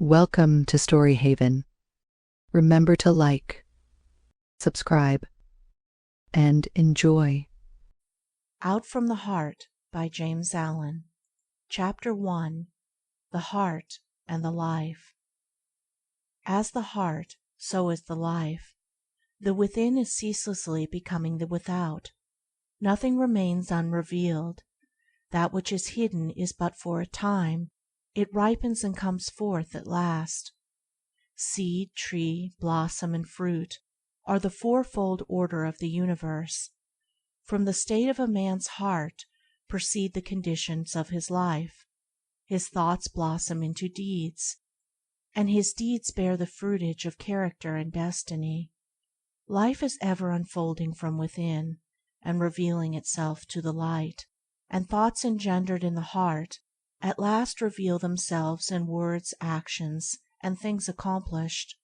Welcome to Story Haven. Remember to like, subscribe, and enjoy. Out from the Heart by James Allen. Chapter 1. The Heart and the Life. As the heart, so is the life. The within is ceaselessly becoming the without. Nothing remains unrevealed. That which is hidden is but for a time. It ripens and comes forth at last. Seed, tree, blossom, and fruit are the fourfold order of the universe. From the state of a man's heart proceed the conditions of his life. His thoughts blossom into deeds, and his deeds bear the fruitage of character and destiny. Life is ever unfolding from within, and revealing itself to the light, and thoughts engendered in the heart at last reveal themselves in words, actions, and things accomplished.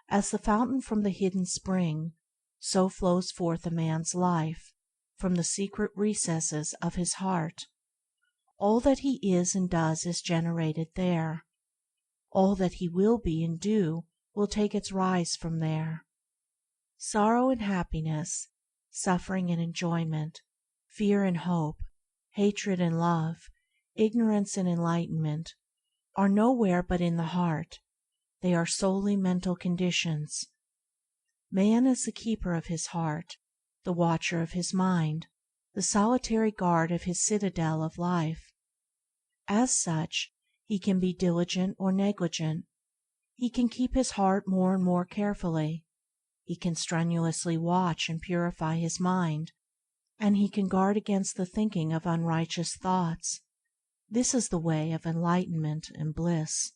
As the fountain from the hidden spring, so flows forth a man's life from the secret recesses of his heart. All that he is and does is generated there. All that he will be and do will take its rise from there. Sorrow and happiness, suffering and enjoyment, fear and hope, hatred and love, ignorance and enlightenment, are nowhere but in the heart. They are solely mental conditions. Man is the keeper of his heart, the watcher of his mind, the solitary guard of his citadel of life. As such, he can be diligent or negligent. He can keep his heart more and more carefully. He can strenuously watch and purify his mind, and he can guard against the thinking of unrighteous thoughts. This is the way of enlightenment and bliss.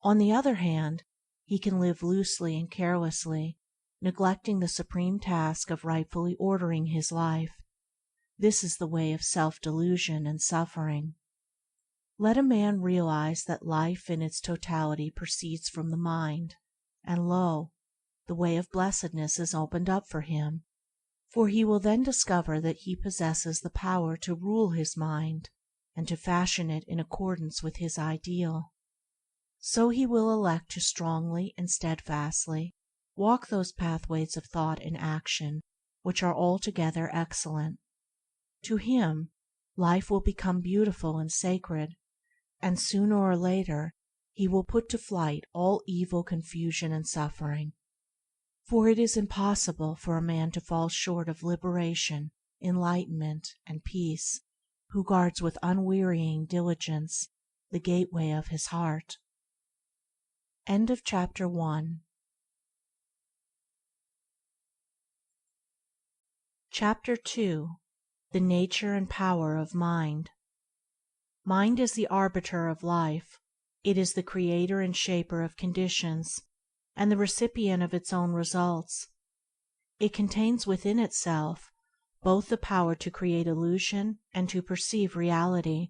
On the other hand, he can live loosely and carelessly, neglecting the supreme task of rightfully ordering his life. This is the way of self-delusion and suffering. Let a man realize that life in its totality proceeds from the mind, and lo, the way of blessedness is opened up for him, for he will then discover that he possesses the power to rule his mind and to fashion it in accordance with his ideal. So he will elect to strongly and steadfastly walk those pathways of thought and action which are altogether excellent. To him, life will become beautiful and sacred, and sooner or later he will put to flight all evil, confusion, and suffering. For it is impossible for a man to fall short of liberation, enlightenment, and peace, who guards with unwearying diligence the gateway of his heart. End of Chapter 1. Chapter 2. The Nature and Power of Mind. Mind is the arbiter of life. It is the creator and shaper of conditions, and the recipient of its own results. It contains within itself both the power to create illusion and to perceive reality.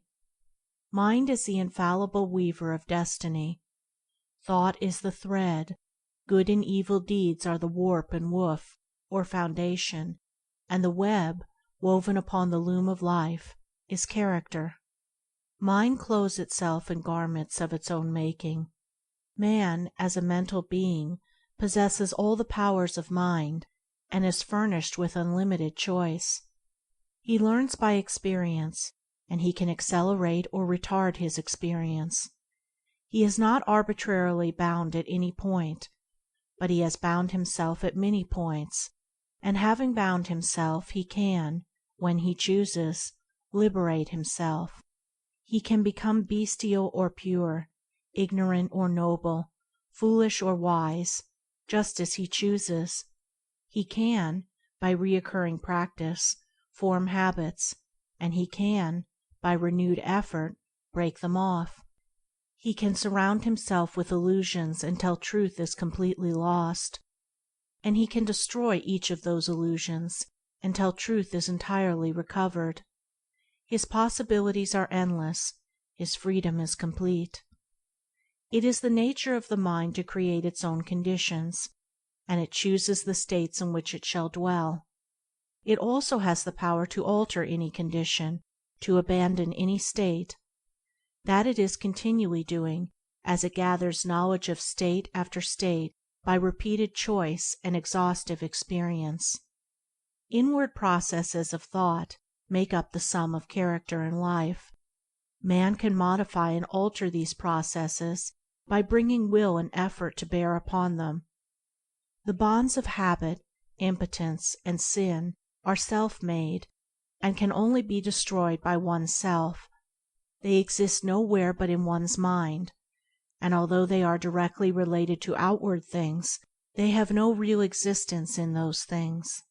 Mind is the infallible weaver of destiny. Thought is the thread. Good and evil deeds are the warp and woof, or foundation, and the web, woven upon the loom of life, is character. Mind clothes itself in garments of its own making. Man, as a mental being, possesses all the powers of mind, and is furnished with unlimited choice. He learns by experience, and he can accelerate or retard his experience. He is not arbitrarily bound at any point, but he has bound himself at many points, and having bound himself, he can, when he chooses, liberate himself. He can become bestial or pure, ignorant or noble, foolish or wise, just as he chooses. He can, by recurring practice, form habits, and he can, by renewed effort, break them off. He can surround himself with illusions until truth is completely lost, and he can destroy each of those illusions until truth is entirely recovered. His possibilities are endless. His freedom is complete. It is the nature of the mind to create its own conditions, and it chooses the states in which it shall dwell. It also has the power to alter any condition, to abandon any state. That it is continually doing as it gathers knowledge of state after state by repeated choice and exhaustive experience. Inward processes of thought make up the sum of character in life. Man can modify and alter these processes by bringing will and effort to bear upon them. The bonds of habit, impotence, and sin are self-made, and can only be destroyed by one's self. They exist nowhere but in one's mind, and although they are directly related to outward things, they have no real existence in those things.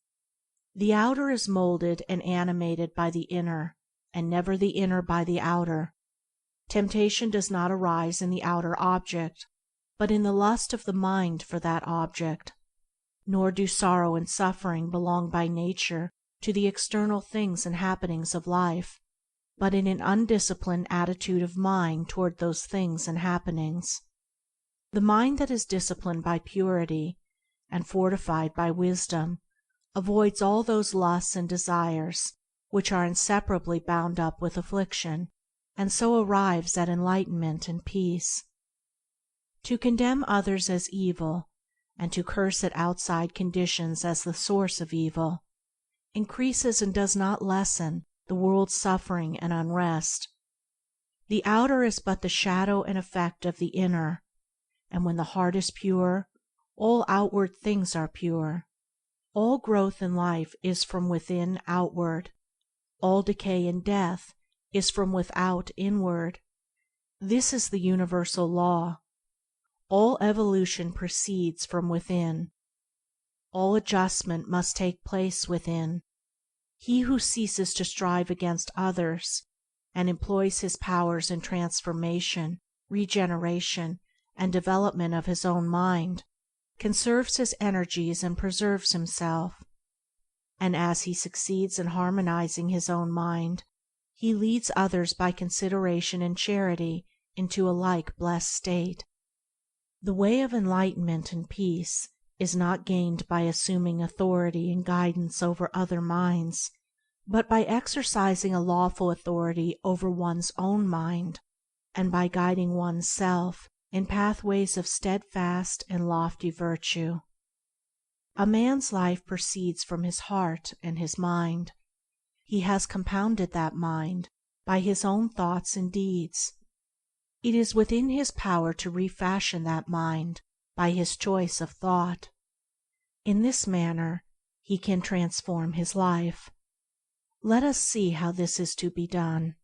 The outer is molded and animated by the inner, and never the inner by the outer. Temptation does not arise in the outer object, but in the lust of the mind for that object. Nor do sorrow and suffering belong by nature to the external things and happenings of life, but in an undisciplined attitude of mind toward those things and happenings. The mind that is disciplined by purity, and fortified by wisdom, avoids all those lusts and desires which are inseparably bound up with affliction, and so arrives at enlightenment and peace. To condemn others as evil, and to curse at outside conditions as the source of evil, increases and does not lessen the world's suffering and unrest. The outer is but the shadow and effect of the inner, and when the heart is pure, all outward things are pure. All growth in life is from within outward. All decay and death is from without inward. This is the universal law. All evolution proceeds from within. All adjustment must take place within. He who ceases to strive against others, and employs his powers in transformation, regeneration, and development of his own mind, conserves his energies and preserves himself. And as he succeeds in harmonizing his own mind, he leads others by consideration and charity into a like blessed state. The way of enlightenment and peace is not gained by assuming authority and guidance over other minds, but by exercising a lawful authority over one's own mind, and by guiding one's self in pathways of steadfast and lofty virtue. A man's life proceeds from his heart and his mind. He has compounded that mind by his own thoughts and deeds. It is within his power to refashion that mind by his choice of thought. In this manner he can transform his life. Let us see how this is to be done.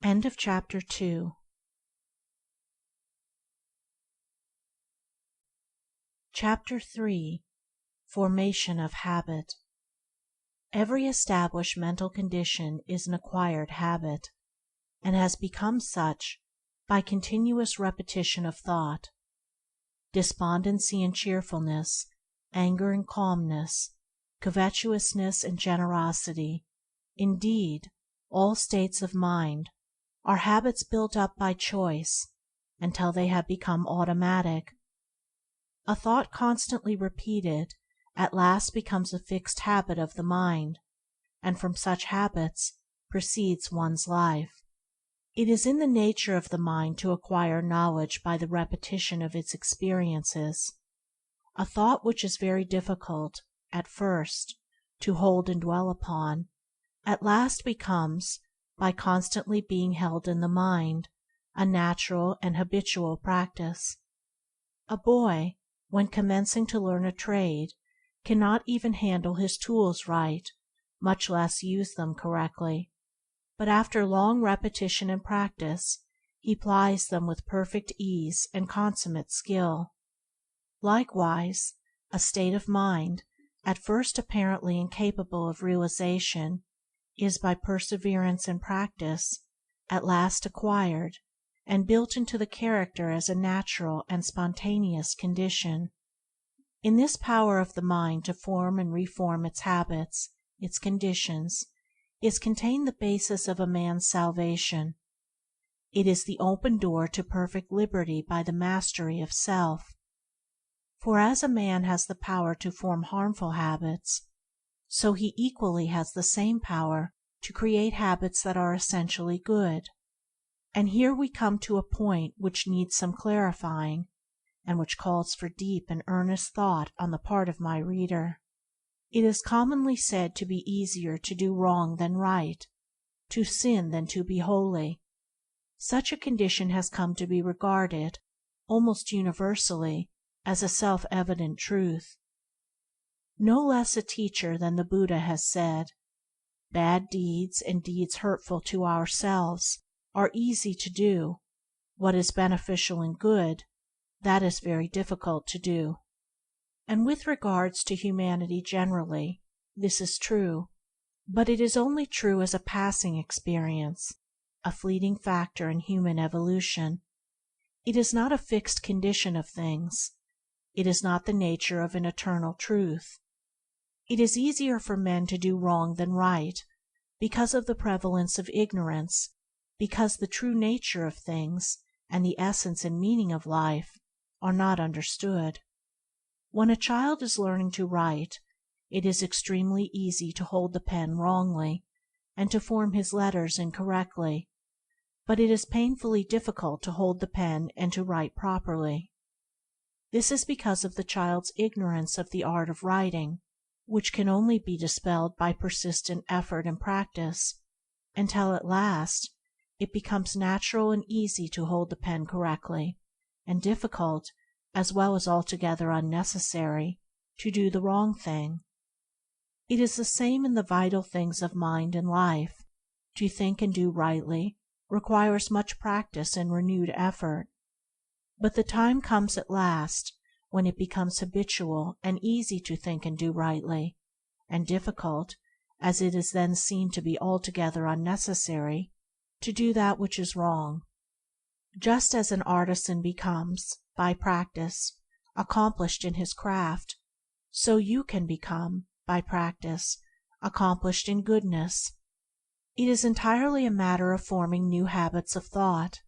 End of chapter 2. Chapter 3. Formation of Habit. Every established mental condition is an acquired habit, and has become such by continuous repetition of thought. Despondency and cheerfulness, anger and calmness, covetousness and generosity, indeed, all states of mind, are habits built up by choice until they have become automatic. A thought constantly repeated at last becomes a fixed habit of the mind, and from such habits proceeds one's life. It is in the nature of the mind to acquire knowledge by the repetition of its experiences. A thought which is very difficult, at first, to hold and dwell upon, at last becomes, by constantly being held in the mind, a natural and habitual practice. A boy, when commencing to learn a trade, cannot even handle his tools right, much less use them correctly, but after long repetition and practice, he plies them with perfect ease and consummate skill. Likewise, a state of mind, at first apparently incapable of realization, is by perseverance and practice at last acquired and built into the character as a natural and spontaneous condition. In this power of the mind to form and reform its habits, its conditions, is contained the basis of a man's salvation. It is the open door to perfect liberty by the mastery of self. For as a man has the power to form harmful habits, so he equally has the same power to create habits that are essentially good. And here we come to a point which needs some clarifying, and which calls for deep and earnest thought on the part of my reader. It is commonly said to be easier to do wrong than right, to sin than to be holy. Such a condition has come to be regarded, almost universally, as a self-evident truth. No less a teacher than the Buddha has said, "Bad deeds and deeds hurtful to ourselves are easy to do. What is beneficial and good, that is very difficult to do." And with regards to humanity generally, this is true, but it is only true as a passing experience, a fleeting factor in human evolution. It is not a fixed condition of things. It is not the nature of an eternal truth. It is easier for men to do wrong than right, because of the prevalence of ignorance, because the true nature of things and the essence and meaning of life are not understood. When a child is learning to write, it is extremely easy to hold the pen wrongly, and to form his letters incorrectly, but it is painfully difficult to hold the pen and to write properly. This is because of the child's ignorance of the art of writing, which can only be dispelled by persistent effort and practice, until at last it becomes natural and easy to hold the pen correctly, and difficult, as well as altogether unnecessary, to do the wrong thing. It is the same in the vital things of mind and life. To think and do rightly requires much practice and renewed effort, but the time comes at last when it becomes habitual and easy to think and do rightly, and difficult, as it is then seen to be altogether unnecessary, to do that which is wrong. Just as an artisan becomes, by practice, accomplished in his craft, so you can become, by practice, accomplished in goodness. It is entirely a matter of forming new habits of thought,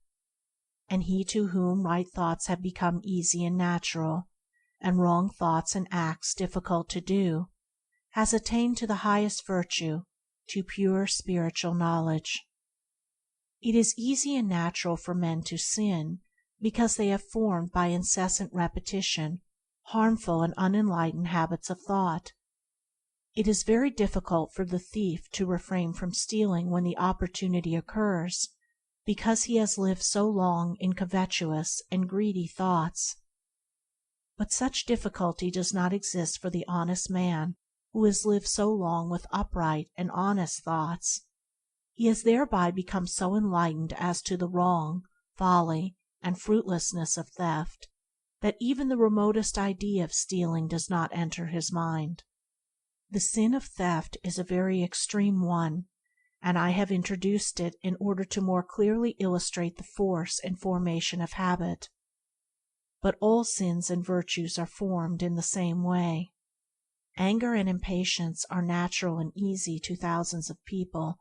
and he to whom right thoughts have become easy and natural, and wrong thoughts and acts difficult to do, has attained to the highest virtue, to pure spiritual knowledge. It is easy and natural for men to sin, because they have formed by incessant repetition harmful and unenlightened habits of thought. It is very difficult for the thief to refrain from stealing when the opportunity occurs, because he has lived so long in covetous and greedy thoughts. But such difficulty does not exist for the honest man who has lived so long with upright and honest thoughts. He has thereby become so enlightened as to the wrong, folly, and fruitlessness of theft, that even the remotest idea of stealing does not enter his mind. The sin of theft is a very extreme one, and I have introduced it in order to more clearly illustrate the force and formation of habit. But all sins and virtues are formed in the same way. Anger and impatience are natural and easy to thousands of people,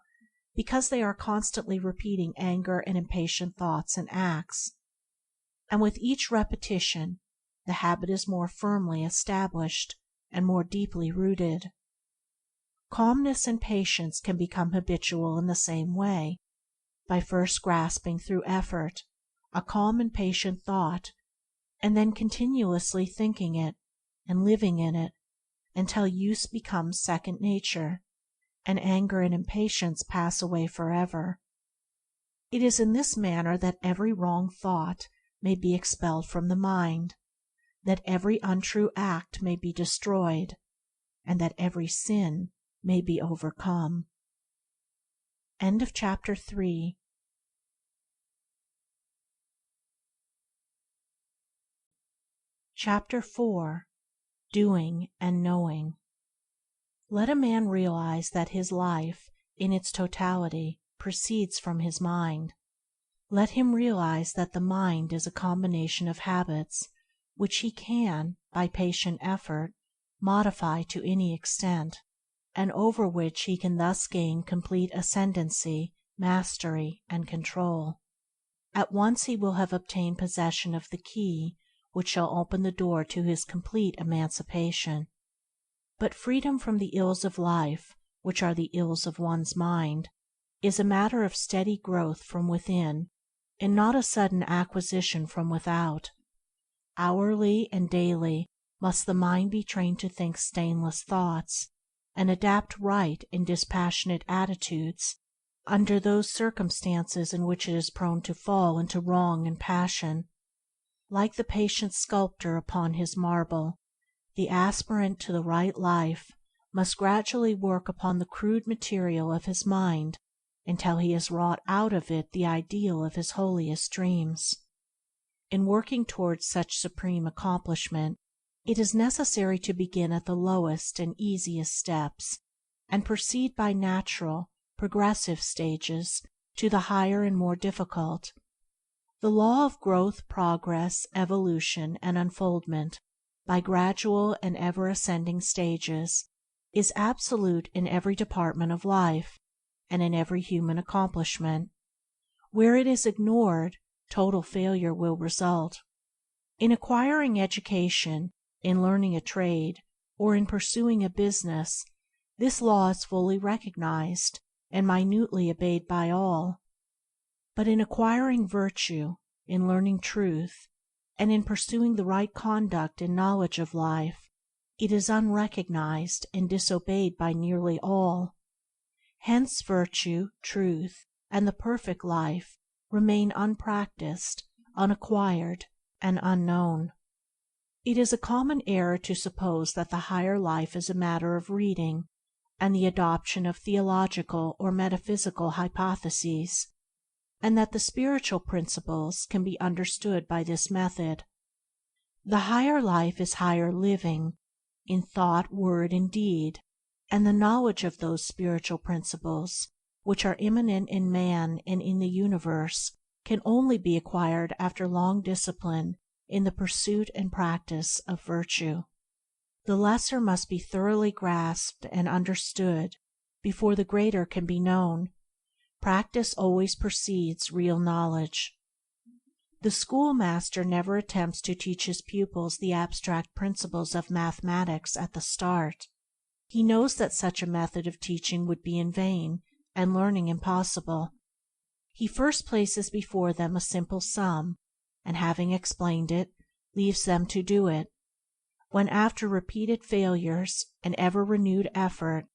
because they are constantly repeating anger and impatient thoughts and acts. And with each repetition, the habit is more firmly established and more deeply rooted. Calmness and patience can become habitual in the same way, by first grasping through effort a calm and patient thought, and then continuously thinking it and living in it until use becomes second nature, and anger and impatience pass away forever. It is in this manner that every wrong thought may be expelled from the mind, that every untrue act may be destroyed, and that every sin may be overcome. End of chapter 3. Chapter 4. Doing and Knowing. Let a man realize that his life, in its totality, proceeds from his mind. Let him realize that the mind is a combination of habits, which he can, by patient effort, modify to any extent, and over which he can thus gain complete ascendancy, mastery, and control. At once he will have obtained possession of the key which shall open the door to his complete emancipation. But freedom from the ills of life, which are the ills of one's mind, is a matter of steady growth from within, and not a sudden acquisition from without. Hourly and daily must the mind be trained to think stainless thoughts, and adapt right and dispassionate attitudes under those circumstances in which it is prone to fall into wrong and passion. Like the patient sculptor upon his marble, the aspirant to the right life must gradually work upon the crude material of his mind until he has wrought out of it the ideal of his holiest dreams. In working towards such supreme accomplishment, it is necessary to begin at the lowest and easiest steps, and proceed by natural, progressive stages to the higher and more difficult. The law of growth, progress, evolution, and unfoldment, by gradual and ever ascending stages, is absolute in every department of life, and in every human accomplishment. Where it is ignored, total failure will result. In acquiring education, in learning a trade, or in pursuing a business, this law is fully recognized and minutely obeyed by all. But in acquiring virtue, in learning truth, and in pursuing the right conduct and knowledge of life, it is unrecognized and disobeyed by nearly all. Hence virtue, truth, and the perfect life remain unpracticed, unacquired, and unknown. It is a common error to suppose that the higher life is a matter of reading, and the adoption of theological or metaphysical hypotheses, and that the spiritual principles can be understood by this method. The higher life is higher living, in thought, word, and deed, and the knowledge of those spiritual principles, which are immanent in man and in the universe, can only be acquired after long discipline in the pursuit and practice of virtue. The lesser must be thoroughly grasped and understood before the greater can be known. Practice always precedes real knowledge. The schoolmaster never attempts to teach his pupils the abstract principles of mathematics at the start. He knows that such a method of teaching would be in vain and learning impossible. He first places before them a simple sum, and having explained it, leaves them to do it. When after repeated failures and ever renewed effort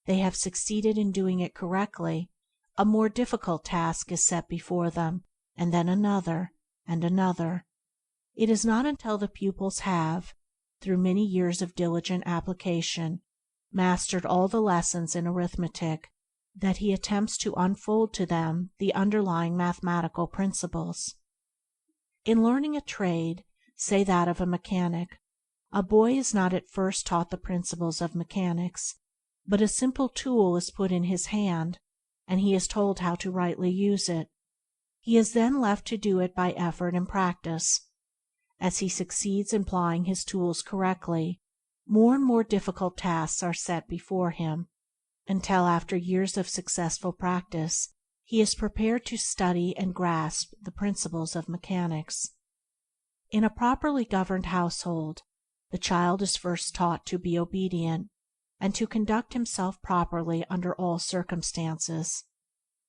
they have succeeded in doing it correctly, a more difficult task is set before them, and then another and another. It is not until the pupils have, through many years of diligent application, mastered all the lessons in arithmetic, that he attempts to unfold to them the underlying mathematical principles. In learning a trade, say that of a mechanic, a boy is not at first taught the principles of mechanics, but a simple tool is put in his hand, and he is told how to rightly use it. He is then left to do it by effort and practice. As he succeeds in plying his tools correctly, more and more difficult tasks are set before him, until after years of successful practice he is prepared to study and grasp the principles of mechanics. In a properly governed household, the child is first taught to be obedient, and to conduct himself properly under all circumstances.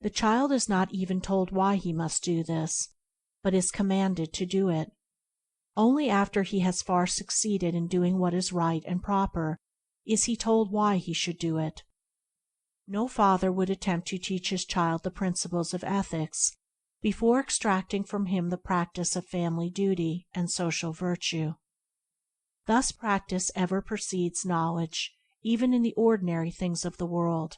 The child is not even told why he must do this, but is commanded to do it. Only after he has far succeeded in doing what is right and proper is he told why he should do it. No father would attempt to teach his child the principles of ethics before extracting from him the practice of family duty and social virtue. Thus practice ever precedes knowledge, even in the ordinary things of the world,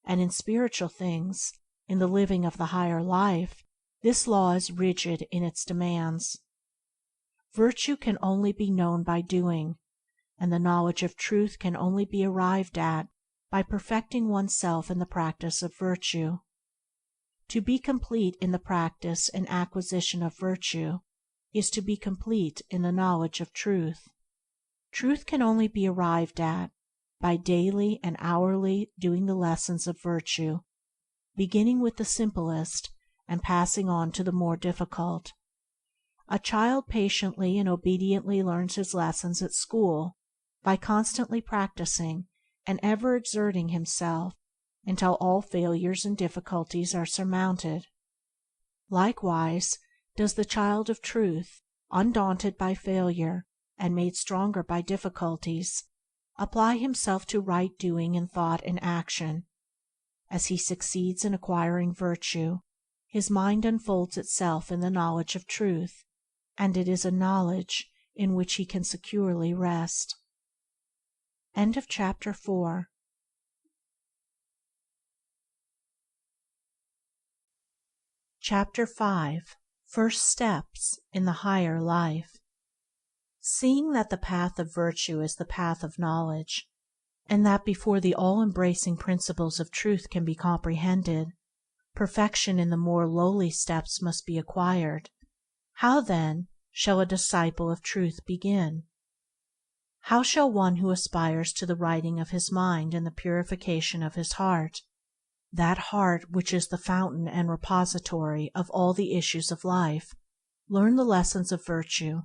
and in spiritual things, in the living of the higher life, this law is rigid in its demands. Virtue can only be known by doing, and the knowledge of truth can only be arrived at by perfecting oneself in the practice of virtue. To be complete in the practice and acquisition of virtue is to be complete in the knowledge of truth. Truth can only be arrived at by daily and hourly doing the lessons of virtue, beginning with the simplest and passing on to the more difficult. A child patiently and obediently learns his lessons at school by constantly practicing and ever exerting himself until all failures and difficulties are surmounted. Likewise does the child of truth, undaunted by failure and made stronger by difficulties, apply himself to right doing in thought and action. As he succeeds in acquiring virtue, his mind unfolds itself in the knowledge of truth, and it is a knowledge in which he can securely rest. Chapter 5. First Steps in the Higher Life. Seeing that the path of virtue is the path of knowledge, and that before the all-embracing principles of truth can be comprehended, perfection in the more lowly steps must be acquired, how then shall a disciple of truth begin? How shall one who aspires to the righting of his mind and the purification of his heart, that heart which is the fountain and repository of all the issues of life, learn the lessons of virtue?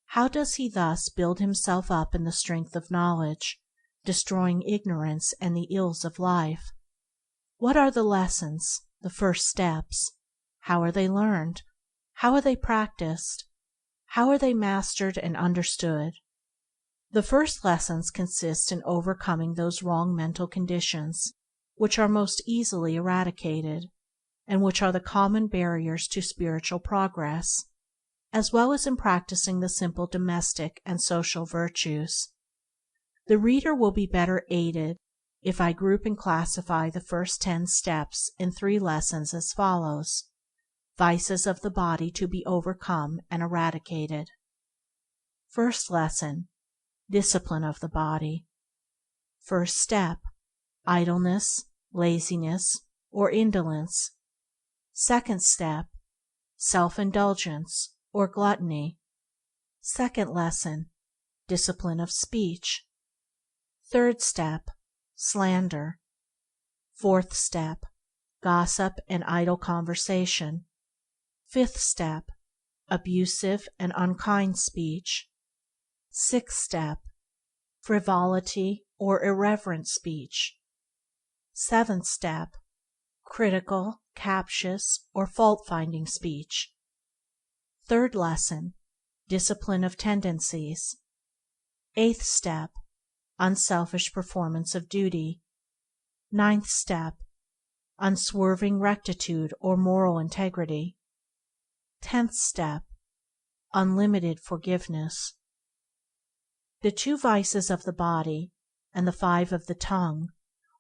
How does he thus build himself up in the strength of knowledge, destroying ignorance and the ills of life? What are the lessons, the first steps? How are they learned? How are they practiced? How are they mastered and understood? The first lessons consist in overcoming those wrong mental conditions which are most easily eradicated, and which are the common barriers to spiritual progress, as well as in practicing the simple domestic and social virtues. The reader will be better aided if I group and classify the first 10 steps in 3 lessons as follows: Vices of the body to be overcome and eradicated. First lesson: Discipline of the body. First step: idleness, laziness, or indolence. Second step: self-indulgence or gluttony. Second lesson: discipline of speech. Third step: slander. Fourth step: gossip and idle conversation. Fifth step: abusive and unkind speech. Sixth step: frivolity or irreverent speech. Seventh step: critical, captious, or fault-finding speech. Third lesson: discipline of tendencies. Eighth step: unselfish performance of duty. Ninth step: unswerving rectitude or moral integrity. 10th step: unlimited forgiveness. The 2 vices of the body and the 5 of the tongue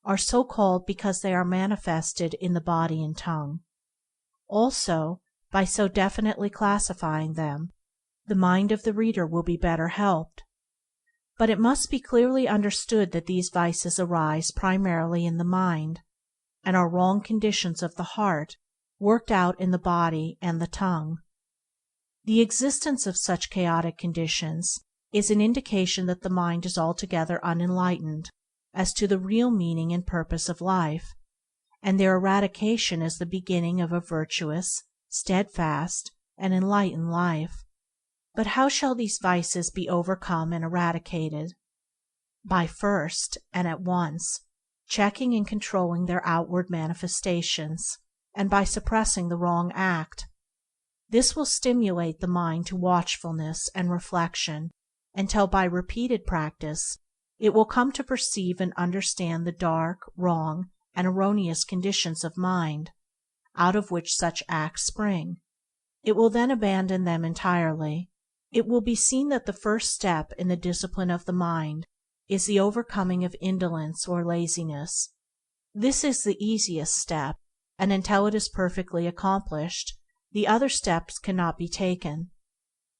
are so called because they are manifested in the body and tongue. Also, by so definitely classifying them, the mind of the reader will be better helped. But it must be clearly understood that these vices arise primarily in the mind, and are wrong conditions of the heart worked out in the body and the tongue. The existence of such chaotic conditions is an indication that the mind is altogether unenlightened as to the real meaning and purpose of life, and their eradication is the beginning of a virtuous, steadfast, and enlightened life. But how shall these vices be overcome and eradicated? By first, and at once, checking and controlling their outward manifestations, and by suppressing the wrong act. This will stimulate the mind to watchfulness and reflection, until by repeated practice it will come to perceive and understand the dark, wrong, and erroneous conditions of mind, out of which such acts spring. It will then abandon them entirely. It will be seen that the first step in the discipline of the mind is the overcoming of indolence or laziness. This is the easiest step, and until it is perfectly accomplished, the other steps cannot be taken.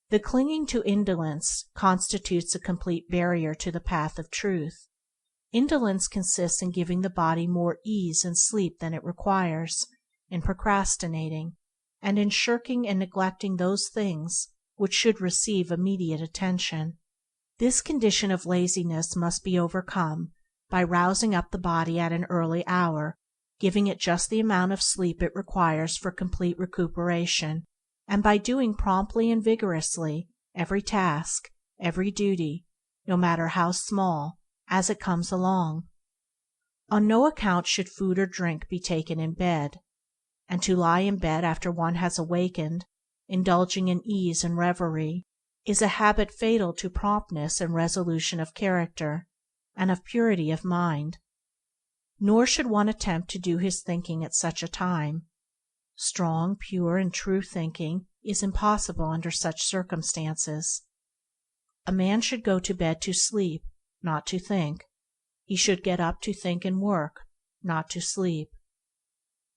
The clinging to indolence constitutes a complete barrier to the path of truth. Indolence consists in giving the body more ease and sleep than it requires, in procrastinating, and in shirking and neglecting those things which should receive immediate attention. This condition of laziness must be overcome by rousing up the body at an early hour, giving it just the amount of sleep it requires for complete recuperation, and by doing promptly and vigorously every task, every duty, no matter how small, as it comes along. On no account should food or drink be taken in bed, and to lie in bed after one has awakened, indulging in ease and reverie, is a habit fatal to promptness and resolution of character, and of purity of mind. Nor should one attempt to do his thinking at such a time. Strong, pure, and true thinking is impossible under such circumstances. A man should go to bed to sleep, not to think. He should get up to think and work, not to sleep.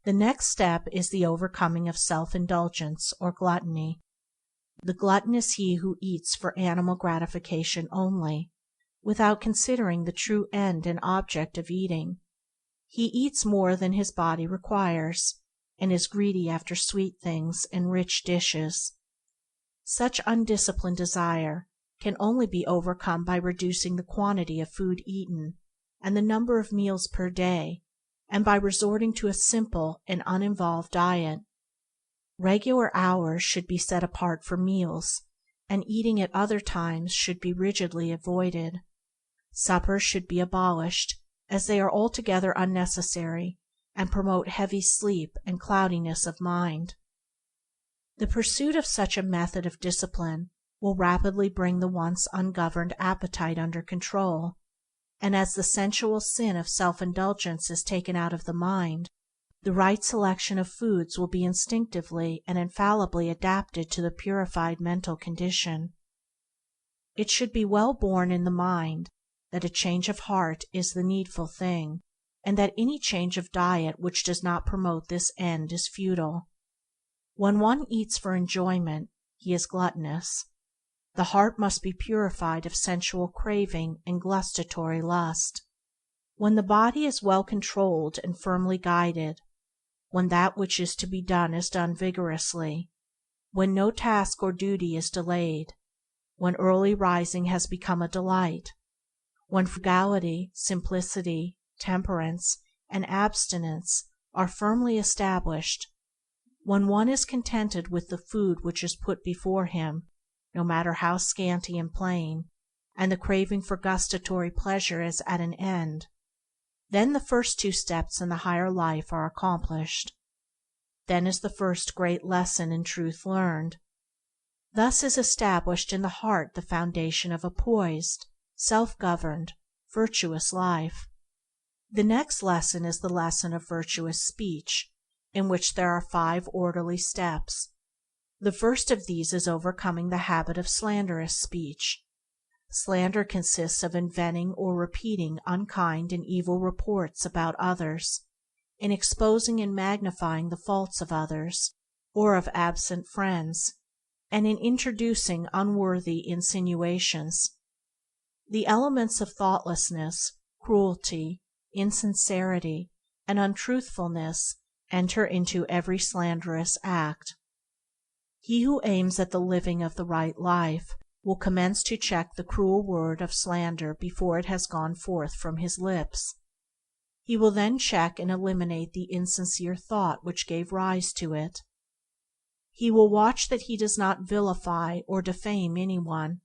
The next step is the overcoming of self-indulgence or gluttony. The glutton is he who eats for animal gratification only, without considering the true end and object of eating. He eats more than his body requires, and is greedy after sweet things and rich dishes. Such undisciplined desire can only be overcome by reducing the quantity of food eaten and the number of meals per day, and by resorting to a simple and uninvolved diet. Regular hours should be set apart for meals, and eating at other times should be rigidly avoided. Suppers should be abolished, as they are altogether unnecessary and promote heavy sleep and cloudiness of mind. The pursuit of such a method of discipline will rapidly bring the once ungoverned appetite under control, and as the sensual sin of self-indulgence is taken out of the mind, the right selection of foods will be instinctively and infallibly adapted to the purified mental condition. It should be well borne in the mind that a change of heart is the needful thing, and that any change of diet which does not promote this end is futile. When one eats for enjoyment, he is gluttonous. The heart must be purified of sensual craving and gustatory lust. When the body is well controlled and firmly guided, when that which is to be done is done vigorously, when no task or duty is delayed, when early rising has become a delight, when frugality, simplicity, temperance, and abstinence are firmly established, when one is contented with the food which is put before him, no matter how scanty and plain, and the craving for gustatory pleasure is at an end, then the first two steps in the higher life are accomplished. Then is the first great lesson in truth learned. Thus is established in the heart the foundation of a poised, self-governed, virtuous life. The next lesson is the lesson of virtuous speech, in which there are 5 orderly steps. The first of these is overcoming the habit of slanderous speech. Slander consists of inventing or repeating unkind and evil reports about others, in exposing and magnifying the faults of others, or of absent friends, and in introducing unworthy insinuations. The elements of thoughtlessness, cruelty, insincerity, and untruthfulness enter into every slanderous act. He who aims at the living of the right life will commence to check the cruel word of slander before it has gone forth from his lips. He will then check and eliminate the insincere thought which gave rise to it. He will watch that he does not vilify or defame anyone.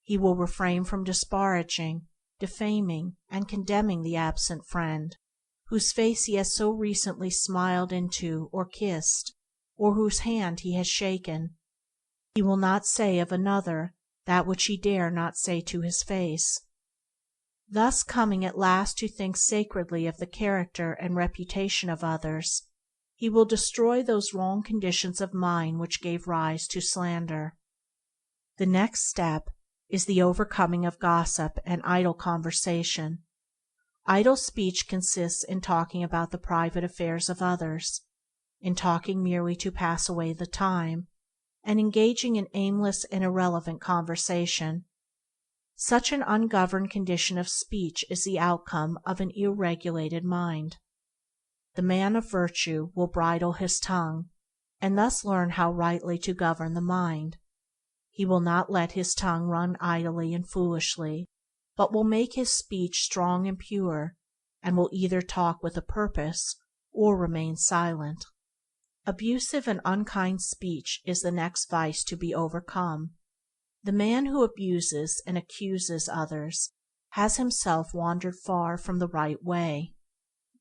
He will refrain from disparaging, defaming, and condemning the absent friend, whose face he has so recently smiled into or kissed, or whose hand he has shaken. He will not say of another that which he dare not say to his face. Thus, coming at last to think sacredly of the character and reputation of others, he will destroy those wrong conditions of mind which gave rise to slander. The next step is the overcoming of gossip and idle conversation. Idle speech consists in talking about the private affairs of others, in talking merely to pass away the time, and engaging in aimless and irrelevant conversation. Such an ungoverned condition of speech is the outcome of an ill-regulated mind. The man of virtue will bridle his tongue, and thus learn how rightly to govern the mind. He will not let his tongue run idly and foolishly, but will make his speech strong and pure, and will either talk with a purpose or remain silent. Abusive and unkind speech is the next vice to be overcome. The man who abuses and accuses others has himself wandered far from the right way.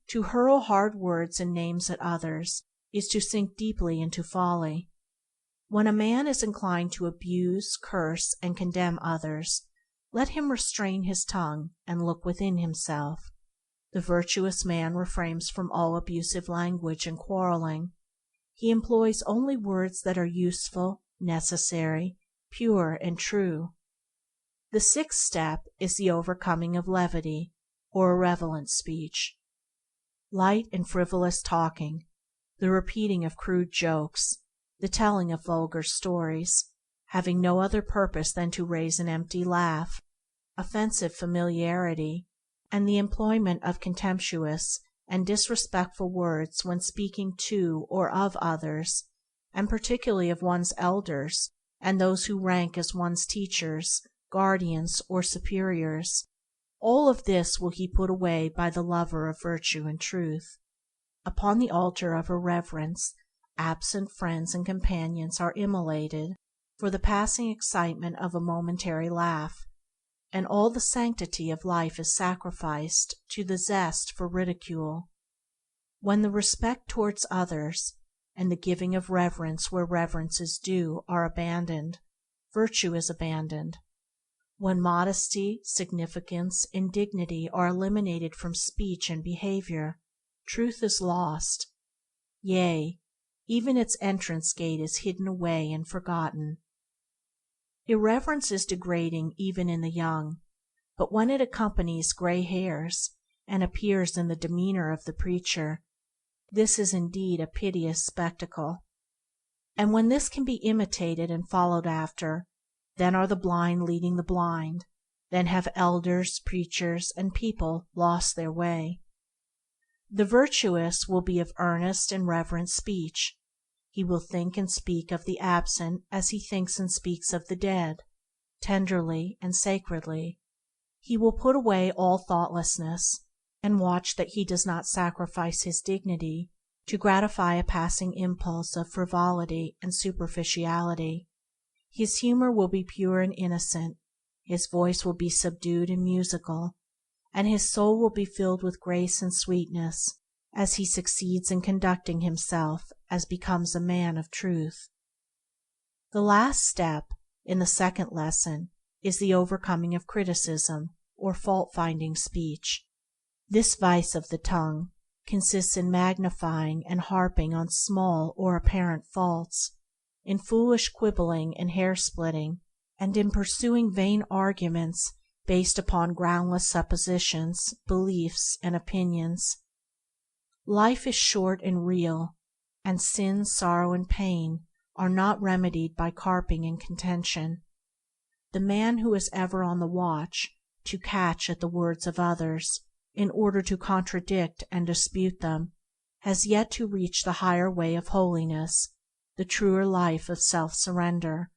To hurl hard words and names at others is to sink deeply into folly. When a man is inclined to abuse, curse, and condemn others, let him restrain his tongue and look within himself. The virtuous man refrains from all abusive language and quarreling. He employs only words that are useful, necessary, pure, and true. The sixth step is the overcoming of levity, or irrelevant speech. Light and frivolous talking, the repeating of crude jokes, the telling of vulgar stories, having no other purpose than to raise an empty laugh, offensive familiarity, and the employment of contemptuous and disrespectful words when speaking to or of others, and particularly of one's elders and those who rank as one's teachers, guardians, or superiors, all of this will he put away by the lover of virtue and truth. Upon the altar of irreverence, absent friends and companions are immolated for the passing excitement of a momentary laugh, and all the sanctity of life is sacrificed to the zest for ridicule. When the respect towards others, and the giving of reverence where reverence is due, are abandoned, virtue is abandoned. When modesty, significance, and dignity are eliminated from speech and behavior, truth is lost. Yea, even its entrance gate is hidden away and forgotten. Irreverence is degrading even in the young, but when it accompanies gray hairs and appears in the demeanor of the preacher, this is indeed a piteous spectacle. And when this can be imitated and followed after, then are the blind leading the blind, then have elders, preachers, and people lost their way. The virtuous will be of earnest and reverent speech. He will think and speak of the absent as he thinks and speaks of the dead, tenderly and sacredly. He will put away all thoughtlessness, and watch that he does not sacrifice his dignity to gratify a passing impulse of frivolity and superficiality. His humor will be pure and innocent, his voice will be subdued and musical, and his soul will be filled with grace and sweetness, as he succeeds in conducting himself as becomes a man of truth. The last step in the second lesson is the overcoming of criticism, or fault-finding speech. This vice of the tongue consists in magnifying and harping on small or apparent faults, in foolish quibbling and hair-splitting, and in pursuing vain arguments based upon groundless suppositions, beliefs, and opinions. Life is short and real, and sin, sorrow, and pain are not remedied by carping and contention. The man who is ever on the watch to catch at the words of others, in order to contradict and dispute them, has yet to reach the higher way of holiness, the truer life of self-surrender.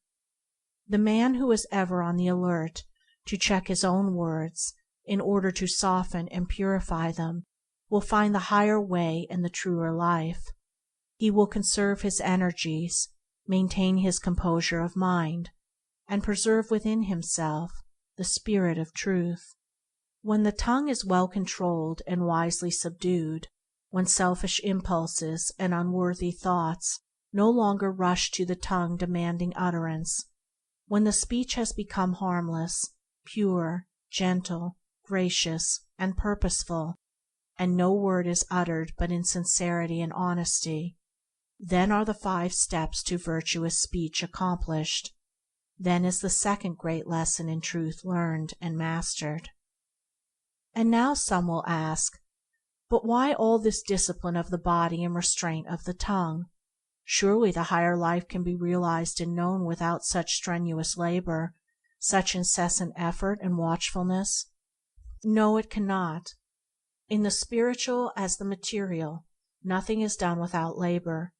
The man who is ever on the alert to check his own words, in order to soften and purify them, will find the higher way and the truer life. He will conserve his energies, maintain his composure of mind, and preserve within himself the spirit of truth. When the tongue is well controlled and wisely subdued, when selfish impulses and unworthy thoughts no longer rush to the tongue demanding utterance, when the speech has become harmless, pure, gentle, gracious, and purposeful, and no word is uttered but in sincerity and honesty, then are the 5 steps to virtuous speech accomplished. Then is the second great lesson in truth learned and mastered. And now some will ask, but why all this discipline of the body and restraint of the tongue? Surely the higher life can be realized and known without such strenuous labor, such incessant effort and watchfulness? No, it cannot. In the spiritual as the material, nothing is done without labor,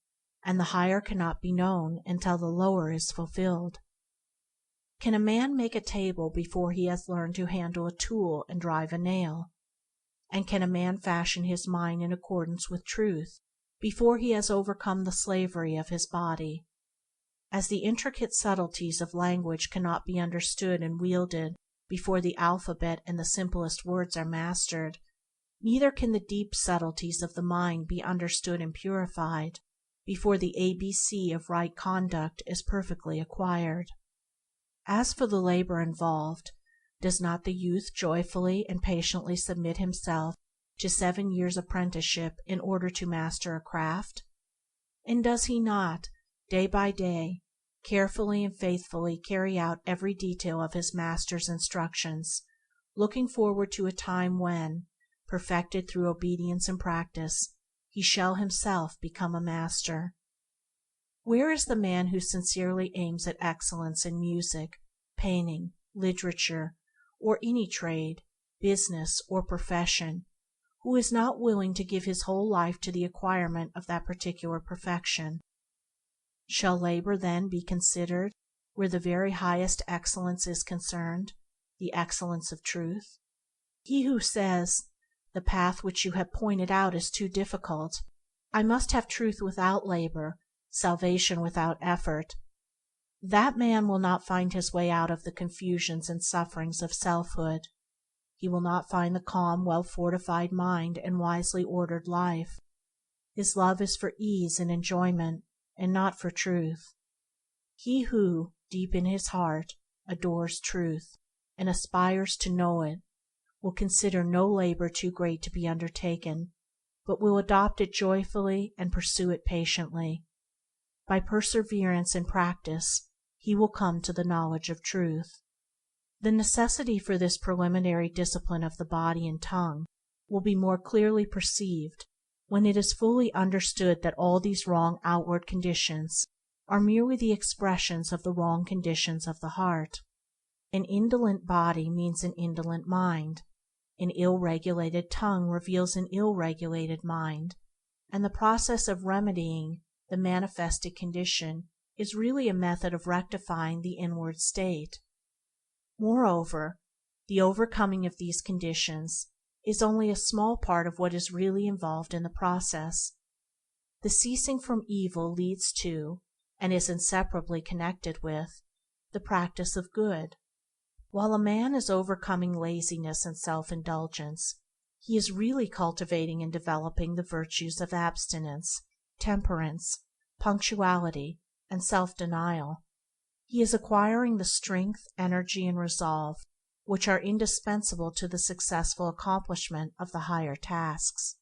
and the higher cannot be known until the lower is fulfilled. Can a man make a table before he has learned to handle a tool and drive a nail? And can a man fashion his mind in accordance with truth before he has overcome the slavery of his body? As the intricate subtleties of language cannot be understood and wielded before the alphabet and the simplest words are mastered, neither can the deep subtleties of the mind be understood and purified before the ABC of right conduct is perfectly acquired. As for the labor involved, does not the youth joyfully and patiently submit himself to 7 years' apprenticeship in order to master a craft? And does he not, day by day, carefully and faithfully carry out every detail of his master's instructions, looking forward to a time when, perfected through obedience and practice, he shall himself become a master? Where is the man who sincerely aims at excellence in music, painting, literature, or any trade, business, or profession, who is not willing to give his whole life to the acquirement of that particular perfection? Shall labor then be considered where the very highest excellence is concerned, the excellence of truth? He who says, "The path which you have pointed out is too difficult. I must have truth without labor, salvation without effort," that man will not find his way out of the confusions and sufferings of selfhood. He will not find the calm, well-fortified mind and wisely ordered life. His love is for ease and enjoyment, and not for truth. He who, deep in his heart, adores truth, and aspires to know it, will consider no labor too great to be undertaken, but will adopt it joyfully and pursue it patiently. By perseverance in practice he will come to the knowledge of truth. The necessity for this preliminary discipline of the body and tongue will be more clearly perceived when it is fully understood that all these wrong outward conditions are merely the expressions of the wrong conditions of the heart. An indolent body means an indolent mind. An ill-regulated tongue reveals an ill-regulated mind, and the process of remedying the manifested condition is really a method of rectifying the inward state. Moreover, the overcoming of these conditions is only a small part of what is really involved in the process. The ceasing from evil leads to, and is inseparably connected with, the practice of good. While a man is overcoming laziness and self-indulgence, he is really cultivating and developing the virtues of abstinence, temperance, punctuality, and self-denial. He is acquiring the strength, energy, and resolve which are indispensable to the successful accomplishment of the higher tasks.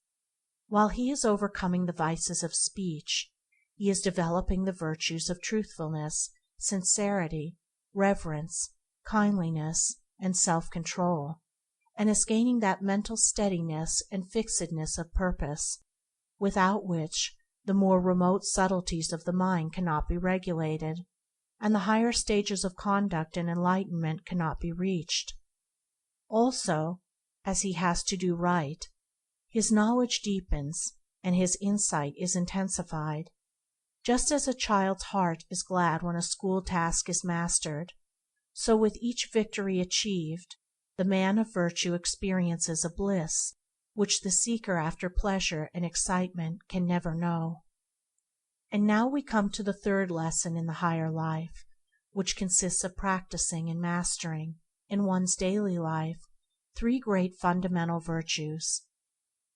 While he is overcoming the vices of speech, he is developing the virtues of truthfulness, sincerity, reverence, kindliness, and self-control, and is gaining that mental steadiness and fixedness of purpose, without which the more remote subtleties of the mind cannot be regulated, and the higher stages of conduct and enlightenment cannot be reached. Also, as he has to do right, his knowledge deepens and his insight is intensified. Just as a child's heart is glad when a school task is mastered, so with each victory achieved, the man of virtue experiences a bliss which the seeker after pleasure and excitement can never know. And now we come to the third lesson in the higher life, which consists of practicing and mastering, in one's daily life, 3 great fundamental virtues.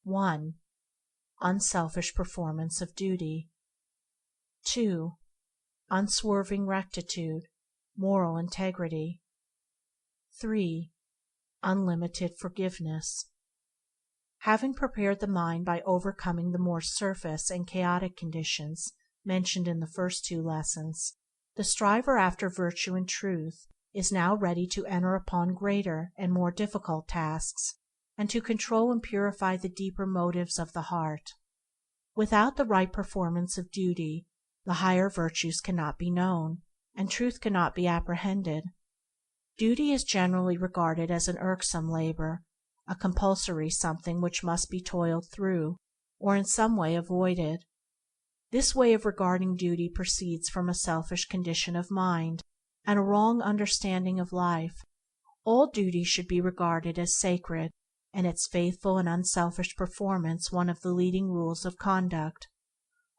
1. Unselfish performance of duty. 2. Unswerving rectitude, moral integrity. 3. Unlimited forgiveness. Having prepared the mind by overcoming the more surface and chaotic conditions mentioned in the first 2 lessons, the striver after virtue and truth is now ready to enter upon greater and more difficult tasks, and to control and purify the deeper motives of the heart. Without the right performance of duty, the higher virtues cannot be known, and truth cannot be apprehended. Duty is generally regarded as an irksome labor, a compulsory something which must be toiled through, or in some way avoided. This way of regarding duty proceeds from a selfish condition of mind and a wrong understanding of life. All duty should be regarded as sacred, and its faithful and unselfish performance one of the leading rules of conduct.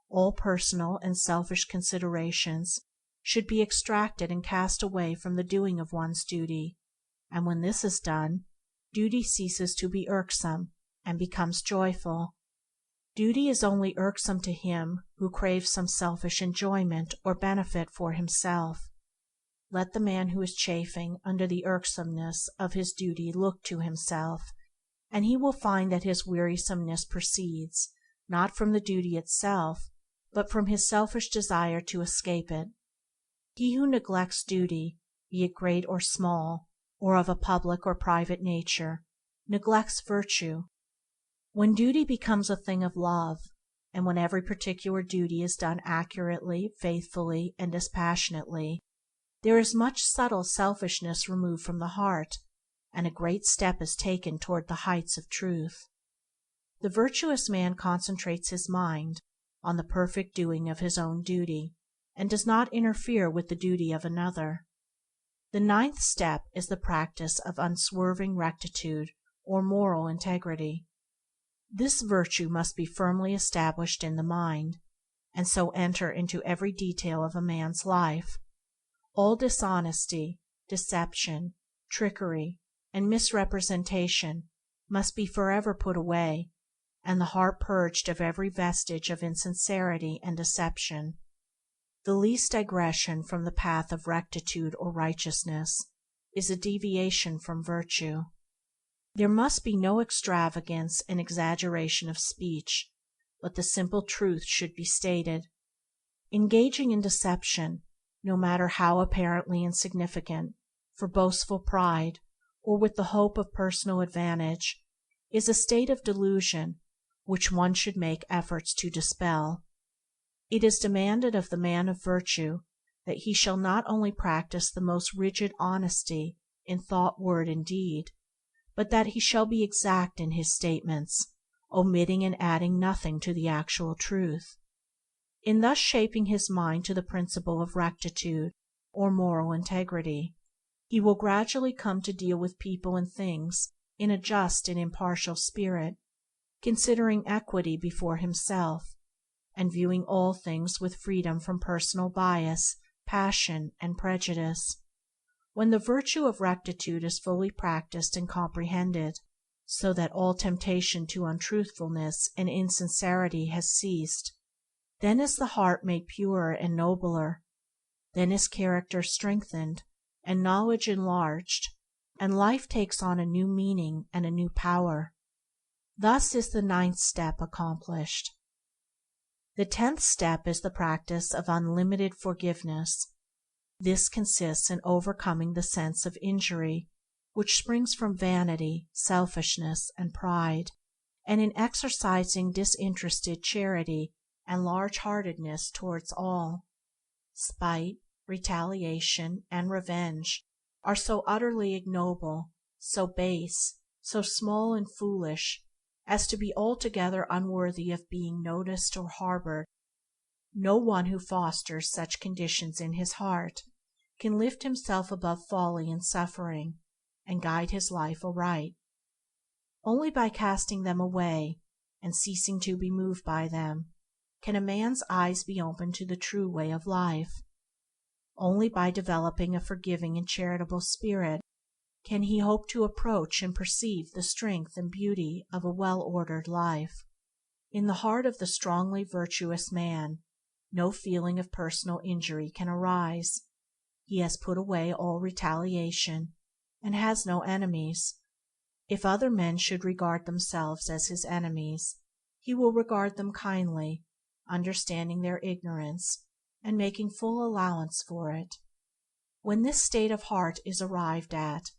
All personal and selfish considerations should be extracted and cast away from the doing of one's duty, and when this is done, duty ceases to be irksome and becomes joyful. Duty is only irksome to him who craves some selfish enjoyment or benefit for himself. Let the man who is chafing under the irksomeness of his duty look to himself, and he will find that his wearisomeness proceeds, not from the duty itself, but from his selfish desire to escape it. He who neglects duty, be it great or small, or of a public or private nature, neglects virtue. When duty becomes a thing of love, and when every particular duty is done accurately, faithfully, and dispassionately, there is much subtle selfishness removed from the heart, and a great step is taken toward the heights of truth. The virtuous man concentrates his mind on the perfect doing of his own duty, and does not interfere with the duty of another. The ninth step is the practice of unswerving rectitude or moral integrity. This virtue must be firmly established in the mind, and so enter into every detail of a man's life. All dishonesty, deception, trickery, and misrepresentation must be forever put away, and the heart purged of every vestige of insincerity and deception. The least digression from the path of rectitude or righteousness is a deviation from virtue. There must be no extravagance and exaggeration of speech, but the simple truth should be stated. Engaging in deception, no matter how apparently insignificant, for boastful pride, or with the hope of personal advantage, is a state of delusion which one should make efforts to dispel. It is demanded of the man of virtue that he shall not only practice the most rigid honesty in thought, word, and deed, but that he shall be exact in his statements, omitting and adding nothing to the actual truth. In thus shaping his mind to the principle of rectitude or moral integrity, he will gradually come to deal with people and things in a just and impartial spirit, considering equity before himself, and viewing all things with freedom from personal bias, passion, and prejudice. When the virtue of rectitude is fully practiced and comprehended, so that all temptation to untruthfulness and insincerity has ceased, then is the heart made purer and nobler, then is character strengthened, and knowledge enlarged, and life takes on a new meaning and a new power. Thus is the ninth step accomplished. The 10th step is the practice of unlimited forgiveness. This consists in overcoming the sense of injury which springs from vanity, selfishness, and pride, and in exercising disinterested charity and large-heartedness towards all. Spite, retaliation, and revenge are so utterly ignoble, so base, so small and foolish, as to be altogether unworthy of being noticed or harbored. No one who fosters such conditions in his heart can lift himself above folly and suffering, and guide his life aright. Only by casting them away, and ceasing to be moved by them, can a man's eyes be opened to the true way of life. Only by developing a forgiving and charitable spirit can he hope to approach and perceive the strength and beauty of a well-ordered life. In the heart of the strongly virtuous man, no feeling of personal injury can arise. He has put away all retaliation, and has no enemies. If other men should regard themselves as his enemies, he will regard them kindly, understanding their ignorance, and making full allowance for it. When this state of heart is arrived at,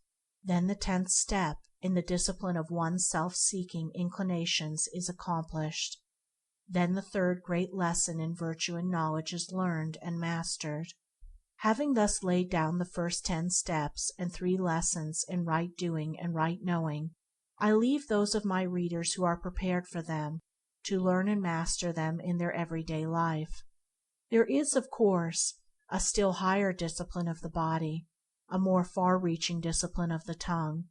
then the 10th step in the discipline of one's self-seeking inclinations is accomplished. Then the 3rd great lesson in virtue and knowledge is learned and mastered. Having thus laid down the first 10 steps and 3 lessons in right doing and right knowing, I leave those of my readers who are prepared for them to learn and master them in their everyday life. There is, of course, a still higher discipline of the body, a more far-reaching discipline of the tongue,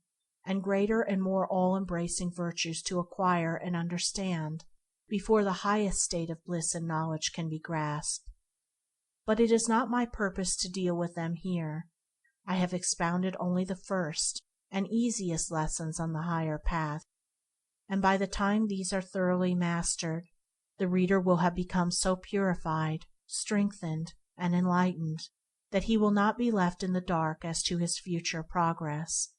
and greater and more all-embracing virtues to acquire and understand before the highest state of bliss and knowledge can be grasped. But it is not my purpose to deal with them here. I have expounded only the first and easiest lessons on the higher path, and by the time these are thoroughly mastered, the reader will have become so purified, strengthened, and enlightened that he will not be left in the dark as to his future progress.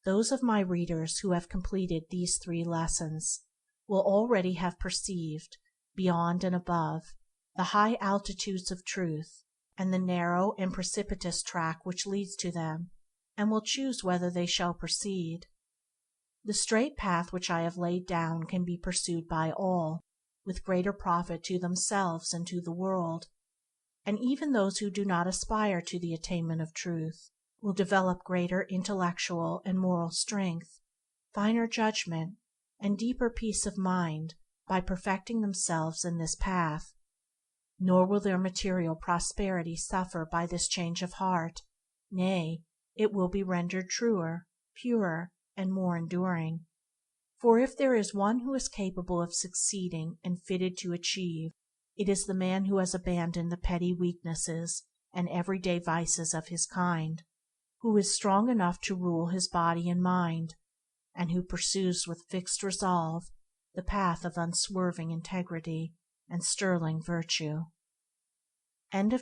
Those of my readers who have completed these 3 lessons will already have perceived, beyond and above, the high altitudes of truth, and the narrow and precipitous track which leads to them, and will choose whether they shall proceed. The straight path which I have laid down can be pursued by all, with greater profit to themselves and to the world, and even those who do not aspire to the attainment of truth will develop greater intellectual and moral strength, finer judgment, and deeper peace of mind by perfecting themselves in this path. Nor will their material prosperity suffer by this change of heart; nay, it will be rendered truer, purer, and more enduring. For if there is one who is capable of succeeding and fitted to achieve, it is the man who has abandoned the petty weaknesses and everyday vices of his kind, who is strong enough to rule his body and mind, and who pursues with fixed resolve the path of unswerving integrity and sterling virtue.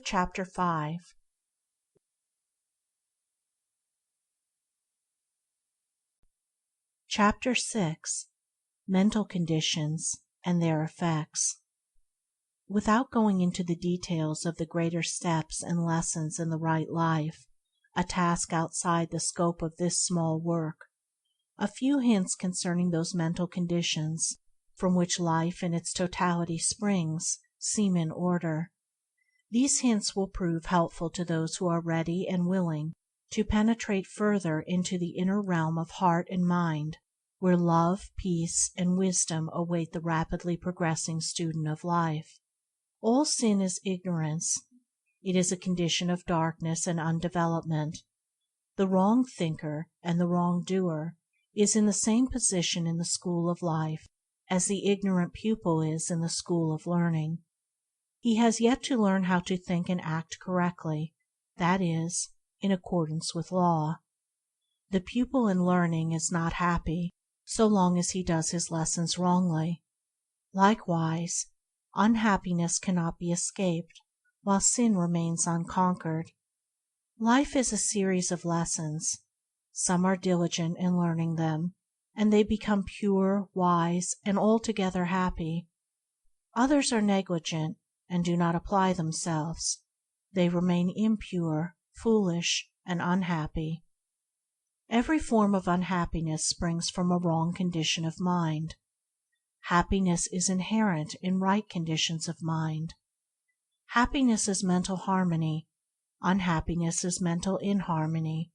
Chapter 5. Chapter 6. Mental Conditions and Their Effects. Without going into the details of the greater steps and lessons in the right life, a task outside the scope of this small work, a few hints concerning those mental conditions from which life in its totality springs seem in order. These hints will prove helpful to those who are ready and willing to penetrate further into the inner realm of heart and mind, where love, peace, and wisdom await the rapidly progressing student of life. All sin is ignorance. It is a condition of darkness and undevelopment. The wrong thinker and the wrong doer is in the same position in the school of life as the ignorant pupil is in the school of learning. He has yet to learn how to think and act correctly, that is, in accordance with law. The pupil in learning is not happy so long as he does his lessons wrongly. Likewise, unhappiness cannot be escaped while sin remains unconquered. Life is a series of lessons. Some are diligent in learning them, and they become pure, wise, and altogether happy. Others are negligent and do not apply themselves. They remain impure, foolish, and unhappy. Every form of unhappiness springs from a wrong condition of mind. Happiness is inherent in right conditions of mind. Happiness is mental harmony. Unhappiness is mental inharmony.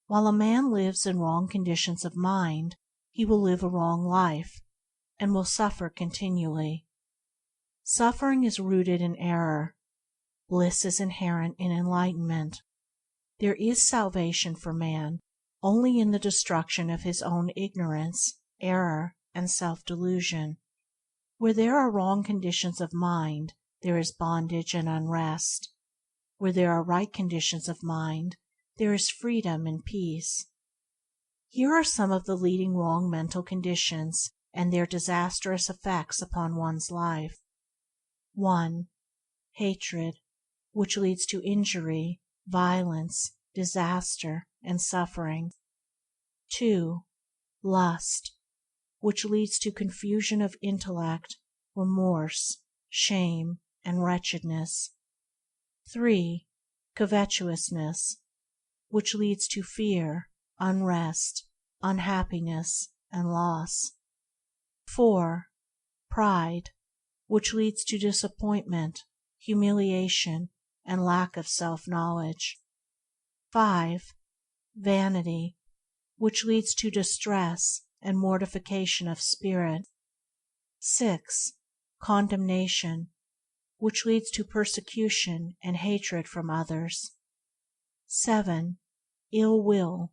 While a man lives in wrong conditions of mind, he will live a wrong life, and will suffer continually. Suffering is rooted in error. Bliss is inherent in enlightenment. There is salvation for man only in the destruction of his own ignorance, error, and self-delusion. Where there are wrong conditions of mind, there is bondage and unrest. Where there are right conditions of mind, there is freedom and peace. Here are some of the leading wrong mental conditions and their disastrous effects upon one's life. 1. Hatred, which leads to injury, violence, disaster, and suffering. 2. Lust, which leads to confusion of intellect, remorse, shame, and wretchedness. 3. Covetousness, which leads to fear, unrest, unhappiness, and loss. 4. Pride, which leads to disappointment, humiliation, and lack of self-knowledge. 5. Vanity, which leads to distress and mortification of spirit. 6. Condemnation, which leads to persecution and hatred from others. 7. Ill will,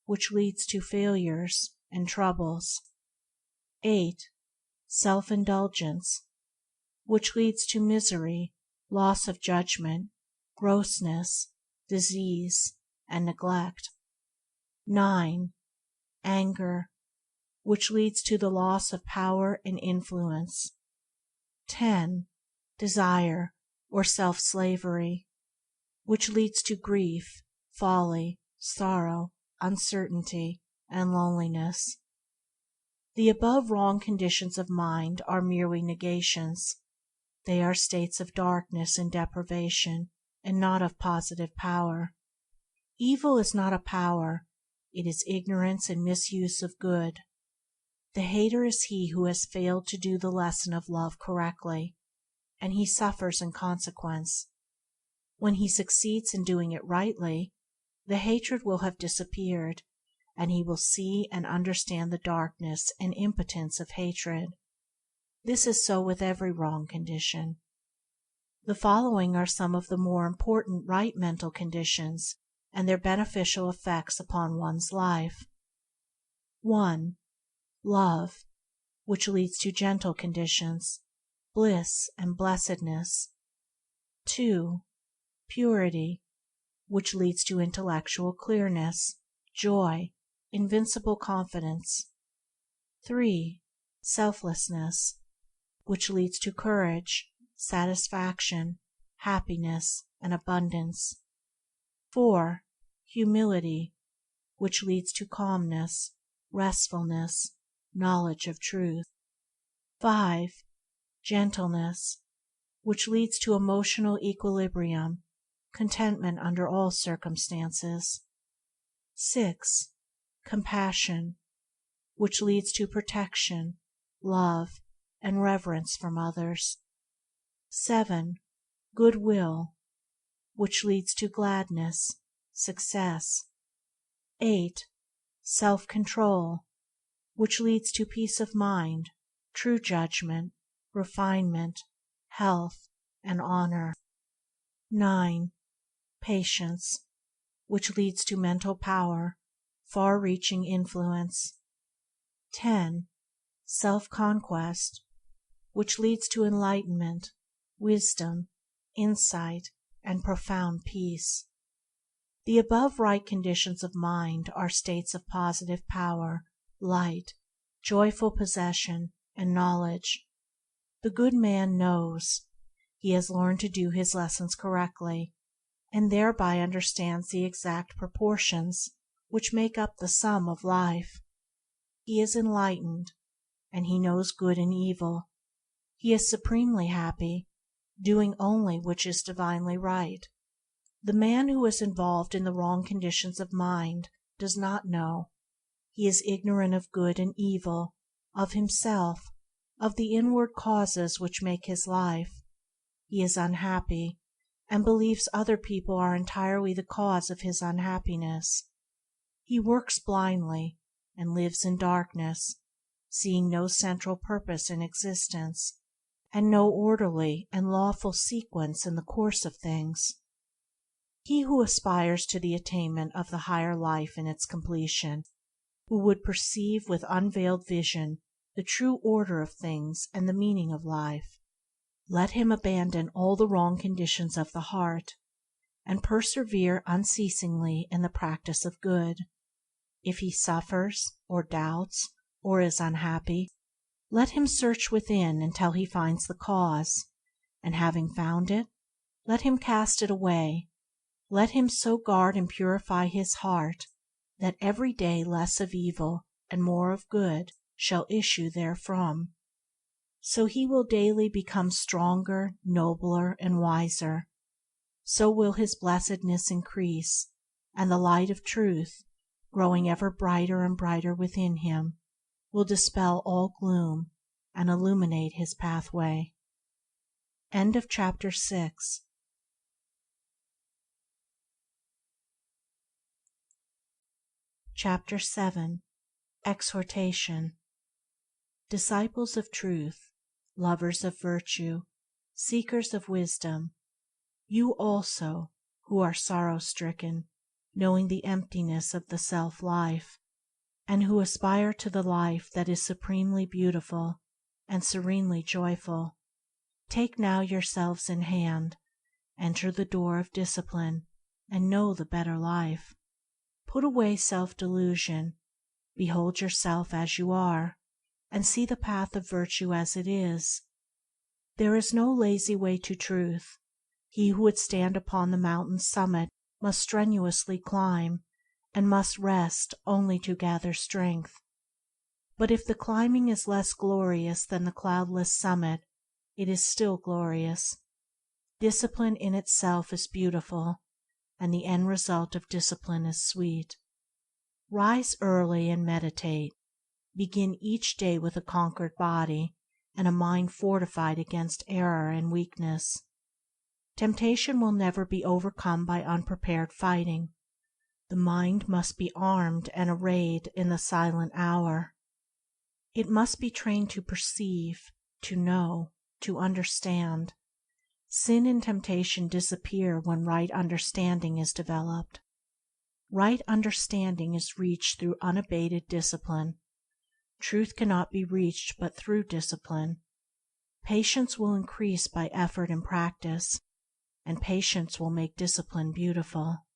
which leads to failures and troubles. 8. Self-indulgence, which leads to misery, loss of judgment, grossness, disease, and neglect. 9. Anger, which leads to the loss of power and influence. 10. Desire, or self-slavery, which leads to grief, folly, sorrow, uncertainty, and loneliness. The above wrong conditions of mind are merely negations. They are states of darkness and deprivation, and not of positive power. Evil is not a power, it is ignorance and misuse of good. The hater is he who has failed to do the lesson of love correctly, and he suffers in consequence. When he succeeds in doing it rightly, the hatred will have disappeared, and he will see and understand the darkness and impotence of hatred. This is so with every wrong condition. The following are some of the more important right mental conditions and their beneficial effects upon one's life. 1. Love, which leads to gentle conditions, bliss and blessedness. 2. Purity, which leads to intellectual clearness, joy, invincible confidence. 3. Selflessness, which leads to courage, satisfaction, happiness, and abundance. 4. Humility, which leads to calmness, restfulness, knowledge of truth. 5. Gentleness, which leads to emotional equilibrium, contentment under all circumstances. 6. Compassion, which leads to protection, love, and reverence from others. 7. Goodwill, which leads to gladness, success. 8. Self-control, which leads to peace of mind, true judgment, refinement, health, and honor. 9. Patience, which leads to mental power, far-reaching influence. 10. Self-conquest, which leads to enlightenment, wisdom, insight, and profound peace. The above right conditions of mind are states of positive power, light, joyful possession, and knowledge. The good man knows. He has learned to do his lessons correctly, and thereby understands the exact proportions which make up the sum of life. He is enlightened, and he knows good and evil. He is supremely happy, doing only which is divinely right. The man who is involved in the wrong conditions of mind does not know. He is ignorant of good and evil, of himself, of the inward causes which make his life. He is unhappy, and believes other people are entirely the cause of his unhappiness. He works blindly, and lives in darkness, seeing no central purpose in existence, and no orderly and lawful sequence in the course of things. He who aspires to the attainment of the higher life in its completion, who would perceive with unveiled vision the true order of things and the meaning of life, let him abandon all the wrong conditions of the heart, and persevere unceasingly in the practice of good. If he suffers, or doubts, or is unhappy, let him search within until he finds the cause, and having found it, let him cast it away. Let him so guard and purify his heart that every day less of evil and more of good shall issue therefrom. So he will daily become stronger, nobler, and wiser. So will his blessedness increase, and the light of truth, growing ever brighter and brighter within him, will dispel all gloom and illuminate his pathway. End of chapter 6. Chapter 7. Exhortation. Disciples of truth, lovers of virtue, seekers of wisdom, you also, who are sorrow-stricken, knowing the emptiness of the self-life, and who aspire to the life that is supremely beautiful and serenely joyful, take now yourselves in hand, enter the door of discipline, and know the better life. Put away self-delusion, behold yourself as you are, and see the path of virtue as it is. There is no lazy way to truth. He who would stand upon the mountain's summit must strenuously climb, and must rest only to gather strength. But if the climbing is less glorious than the cloudless summit, it is still glorious. Discipline in itself is beautiful, and the end result of discipline is sweet. Rise early and meditate. Begin each day with a conquered body, and a mind fortified against error and weakness. Temptation will never be overcome by unprepared fighting. The mind must be armed and arrayed in the silent hour. It must be trained to perceive, to know, to understand. Sin and temptation disappear when right understanding is developed. Right understanding is reached through unabated discipline. Truth cannot be reached but through discipline. Patience will increase by effort and practice, and patience will make discipline beautiful.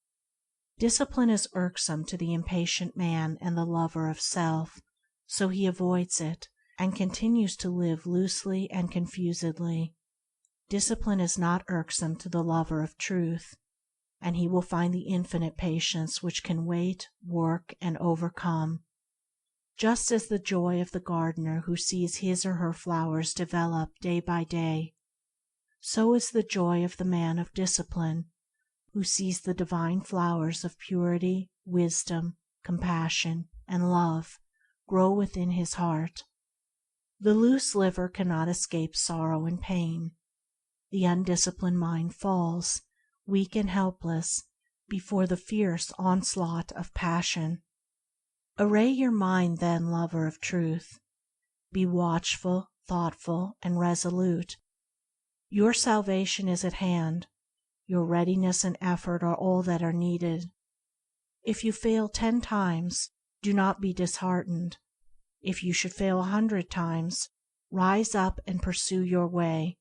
Discipline is irksome to the impatient man and the lover of self, so he avoids it, and continues to live loosely and confusedly. Discipline is not irksome to the lover of truth, and he will find the infinite patience which can wait, work, and overcome. Just as the joy of the gardener who sees his or her flowers develop day by day, so is the joy of the man of discipline who sees the divine flowers of purity, wisdom, compassion, and love grow within his heart. The loose liver cannot escape sorrow and pain. The undisciplined mind falls, weak and helpless, before the fierce onslaught of passion. Array your mind then, lover of truth. Be watchful, thoughtful, and resolute. Your salvation is at hand. Your readiness and effort are all that are needed. If you fail 10 times, do not be disheartened. If you should fail 100 times, rise up and pursue your way.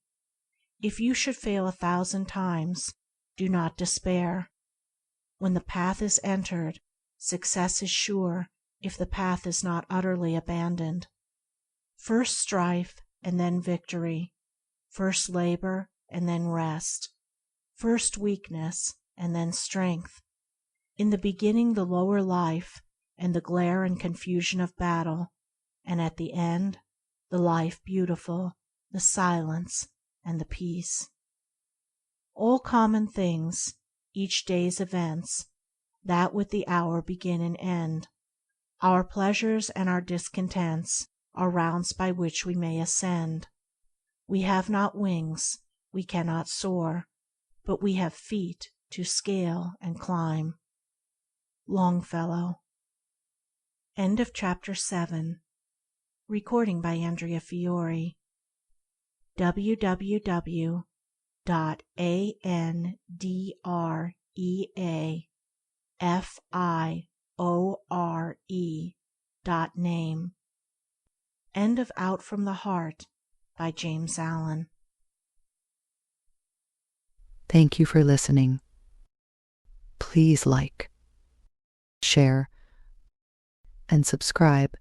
If you should fail 1,000 times, do not despair. When the path is entered, success is sure if the path is not utterly abandoned. First strife and then victory. First labor and then rest. First weakness and then strength. In the beginning the lower life and the glare and confusion of battle, and at the end the life beautiful, the silence, and the peace. All common things, each day's events, that with the hour begin and end. Our pleasures and our discontents are rounds by which we may ascend. We have not wings, we cannot soar, but we have feet to scale and climb. Longfellow. End of chapter 7. Recording by Andrea Fiore. www.andreafiore.name. End of Out from the Heart by James Allen. Thank you for listening. Please like, share, and subscribe